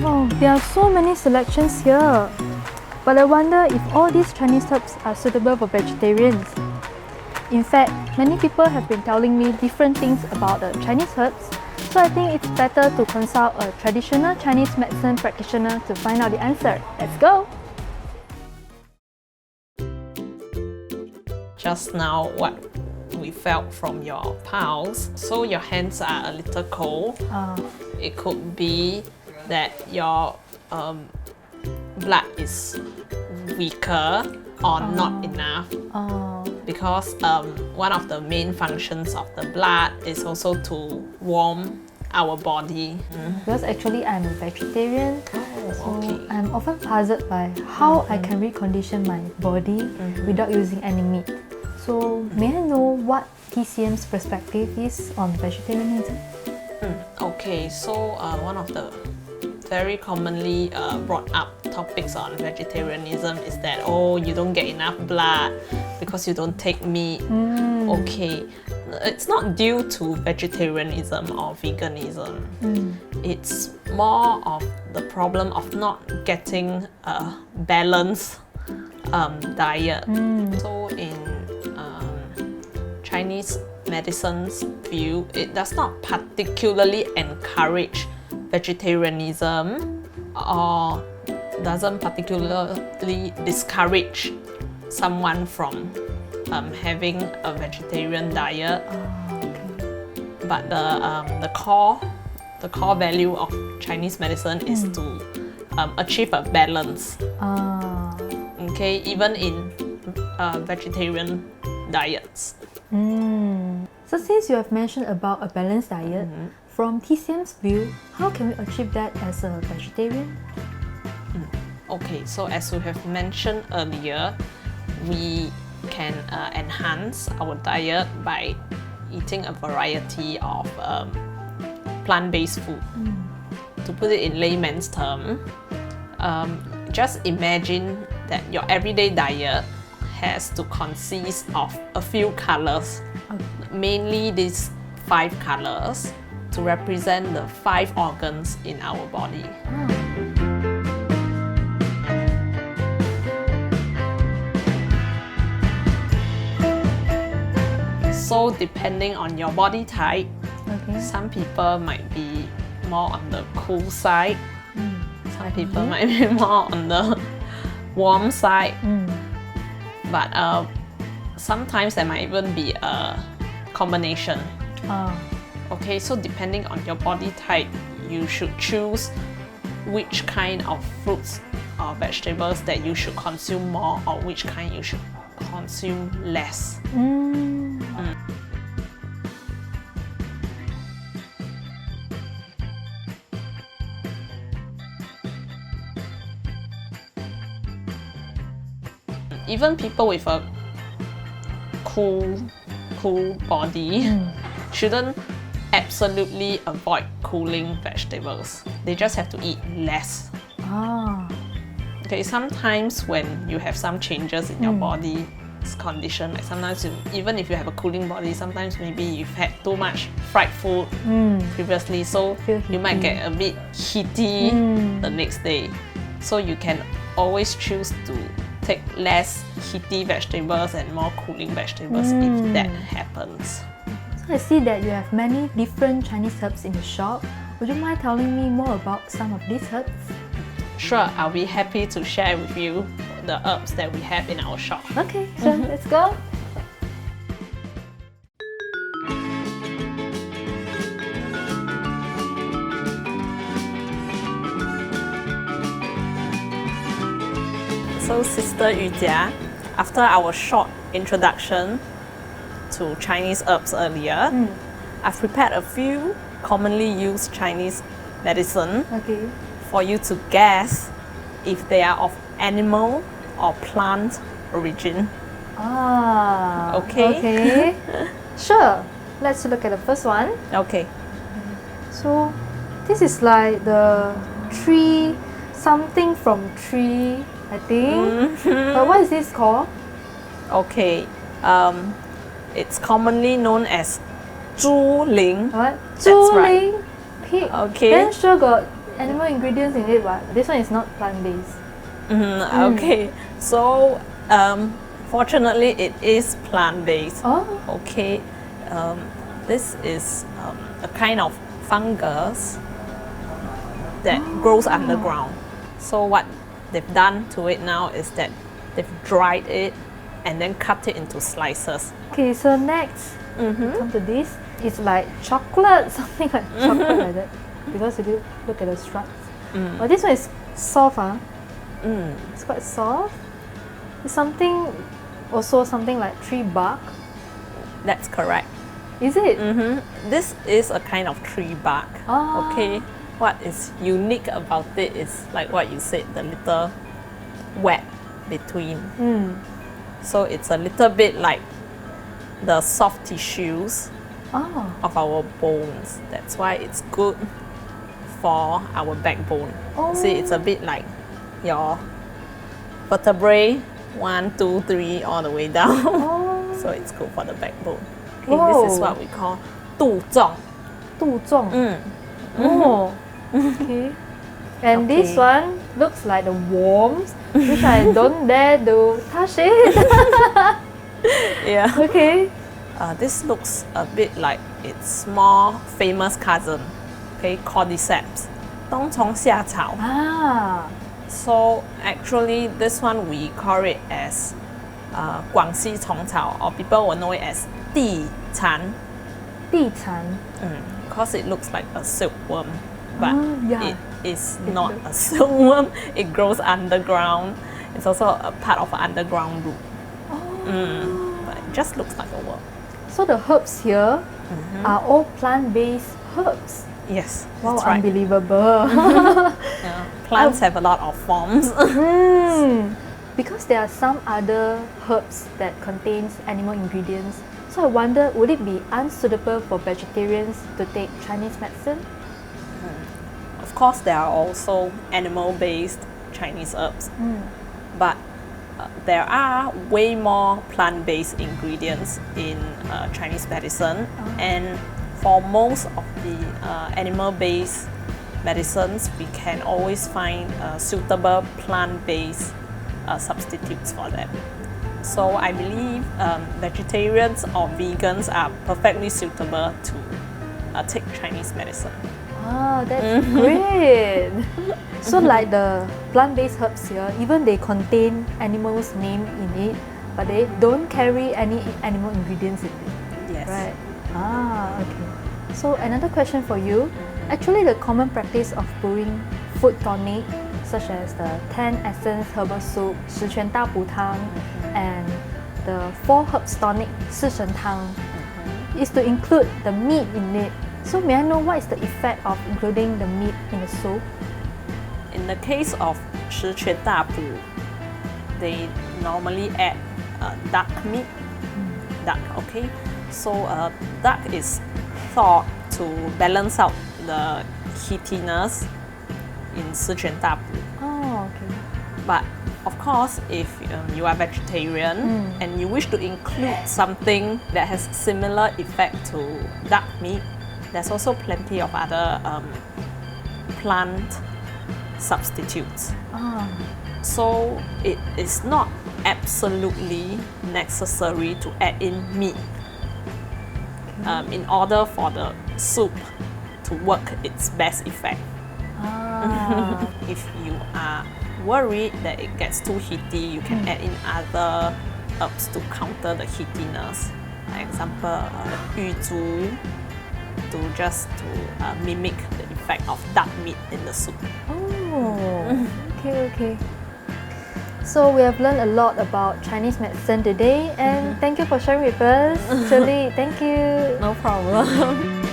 Oh, there are so many selections here. But I wonder if all these Chinese herbs are suitable for vegetarians. In fact, many people have been telling me different things about the Chinese herbs, so I think it's better to consult a traditional Chinese medicine practitioner to find out the answer. Let's go! Just now, what we felt from your pulse, so your hands are a little cold. It could be that your blood is weaker or not enough, because one of the main functions of the blood is also to warm our body. Because actually I'm a vegetarian, so okay. I'm often puzzled by how I can recondition my body without using any meat. So may I know what TCM's perspective is on vegetarianism? Okay, so one of the very commonly brought up topics on vegetarianism is that, oh, you don't get enough blood because you don't take meat. Okay, it's not due to vegetarianism or veganism. It's more of the problem of not getting a balanced diet. So in Chinese medicine's view, it does not particularly encourage vegetarianism or doesn't particularly discourage someone from having a vegetarian diet. But the core value of Chinese medicine is to achieve a balance. Okay, even in vegetarian diets. So since you have mentioned about a balanced diet, from TCM's view, how can we achieve that as a vegetarian? Okay, so as we have mentioned earlier, we can enhance our diet by eating a variety of plant-based food. To put it in layman's term, just imagine that your everyday diet has to consist of a few colors, mainly these 5 colors, to represent the 5 organs in our body. So depending on your body type, some people might be more on the cool side, some people might be more on the warm side, but sometimes there might even be a combination. Okay, so depending on your body type, you should choose which kind of fruits or vegetables that you should consume more or which kind you should consume less. Even people with a cool body shouldn't absolutely avoid cooling vegetables. They just have to eat less. Okay, sometimes when you have some changes in your body's condition, like sometimes even if you have a cooling body, sometimes maybe you've had too much fried food previously, so you might get a bit heaty the next day. So you can always choose to take less heaty vegetables and more cooling vegetables if that happens. So I see that you have many different Chinese herbs in the shop. Would you mind telling me more about some of these herbs? Sure, I'll be happy to share with you the herbs that we have in our shop. Okay, so let's go. So Sister Yujia, after our short introduction to Chinese herbs earlier, I've prepared a few commonly used Chinese medicine for you to guess if they are of animal or plant origin. Okay. Sure. Let's look at the first one. Okay. So this is like the tree, something from tree, I think. But what is this called? Okay. It's commonly known as 猪苓. What? That's right. 猪苓. Pig. Okay. Then sure got animal ingredients in it, but this one is not plant-based. Okay, so fortunately it is plant-based. Oh. Okay, this is a kind of fungus that grows underground. So what they've done to it now is that they've dried it and then cut it into slices. Okay, so next, come to this. It's like chocolate, something like chocolate like that. Because if you look at the stripes. Oh, this one is soft, huh? It's quite soft. It's something like tree bark. That's correct. Is it? This is a kind of tree bark. Ah. Okay, what is unique about it is like what you said, the little web between. So it's a little bit like the soft tissues of our bones. That's why it's good for our backbone. See, it's a bit like your vertebrae, 1, 2, 3, all the way down. So it's good for the backbone. Okay, this is what we call 杜仲. 杜仲. Oh, okay. And this one looks like the worms, which I don't dare to touch it. Yeah. Okay. This looks a bit like its more famous cousin, okay, cordyceps, 冬虫夏草. So actually, this one we call it as 广西虫草, or people will know it as 地蝉. 地蝉. Because it looks like a silkworm, but yeah. it is not a silkworm. It grows underground. It's also a part of an underground root. But it just looks like a worm. So the herbs here are all plant-based herbs. Yes, Wow, that's right. unbelievable. Yeah, plants have a lot of forms. Because there are some other herbs that contains animal ingredients. So I wonder, would it be unsuitable for vegetarians to take Chinese medicine? Of course, there are also animal-based Chinese herbs, but there are way more plant-based ingredients in Chinese medicine, and for most of the animal-based medicines, we can always find suitable plant-based substitutes for them. So I believe vegetarians or vegans are perfectly suitable to take Chinese medicine. That's great. So like the plant-based herbs here, even they contain animals' name in it, but they don't carry any animal ingredients in it. Yes. Right. Okay. So another question for you. Actually, the common practice of brewing food tonic, such as the 10 essence herbal soup, 十全大补汤, and the 4 herbs tonic, 四神汤, is to include the meat in it. So may I know what is the effect of including the meat in the soup? In the case of 十全大补, they normally add duck meat. Duck, okay? So duck is thought to balance out the heatiness in 十全大补. Okay. But of course, if you are vegetarian and you wish to include something that has similar effect to duck meat, there's also plenty of other plant substitutes. So it is not absolutely necessary to add in meat in order for the soup to work its best effect. If you are worried that it gets too heaty, you can add in other herbs to counter the heatiness. For example, 玉竹, to mimic the effect of duck meat in the soup. Okay. So we have learned a lot about Chinese medicine today, and thank you for sharing with us. Shirley, thank you. No problem.